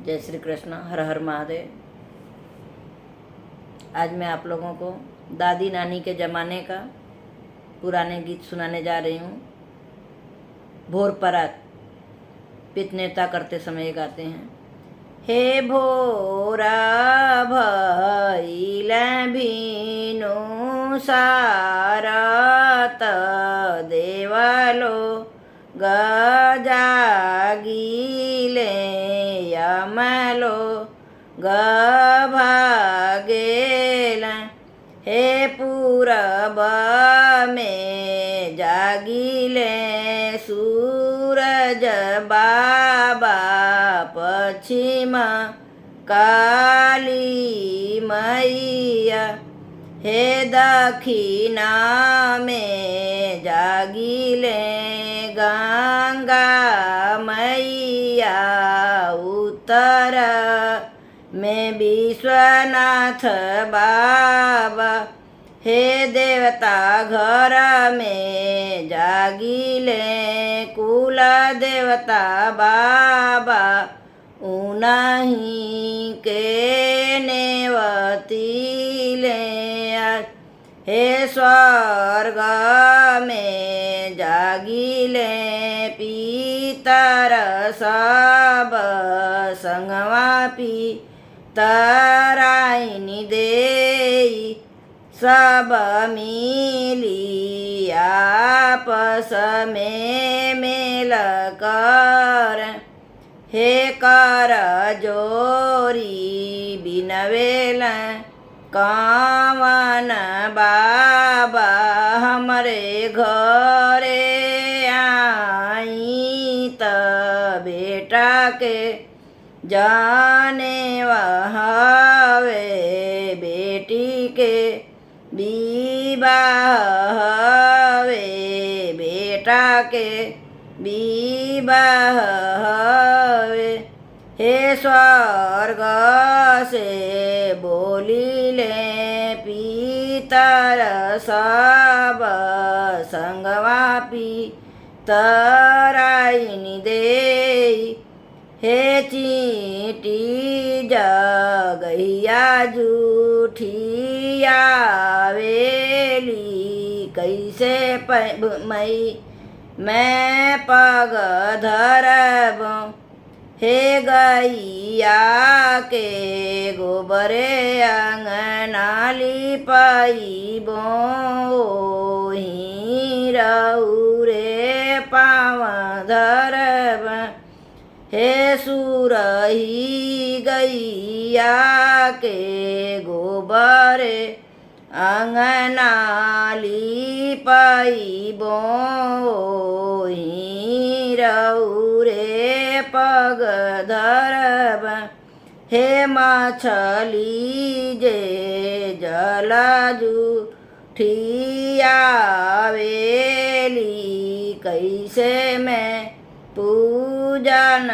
जय श्री कृष्ण। हर हर महादेव। आज मैं आप लोगों को दादी नानी के ज़माने का पुराने गीत सुनाने जा रही हूँ। भोर परात पितनेता करते समय गाते हैं। हे भोरा भइल भीनु सारत देवलो गजागिले यमलो गभागेल। हे पूरब में जागिले सूरज बाबा पश्चिम काली मैया। हे दक्षिणा में जागिले गंगा मैया। उत्तर में विश्वनाथ बाबा। हे देवता घर में जागिले कुल देवता बाबा। उन्हीं के नेवतीले। हे स्वर्ग में जागिले पीतर सब संगवा पितराइनी देई। सब मिली आपस में मेल कर। हे कर जोरी बिनवेल कावन बाबा हमरे घरे आई। त बेटा के जाने हवे बेटी के विवाह हवे बेटा के विवाह हवे। हे स्वर्ग से बोलिले पीतर सब संगवा पितराइनी देई। हे चींटी जगहिया जूठिया वेली कैसे मई मैं पग धरब। हे गैया के गोबरे अंगना लिपाइबो। ओही रउरे पाँव धरब। हे सुरही गैया के गोबरे अंगना लिपाइबो। ओही रउरे पग धरब। हे मछली जे जलजूठिया वेली कैसे मैं पूजन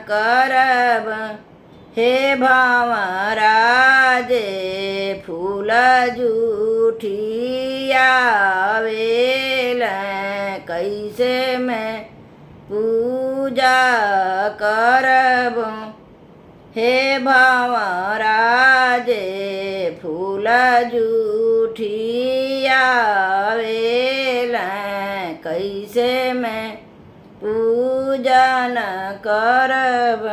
करब। हे भंवरा जे फूल जूठिया वेल कैसे मैं पूजा करब। हे भंवरा जे फूल जूठिया वेल कैसे मैं पूजन करब।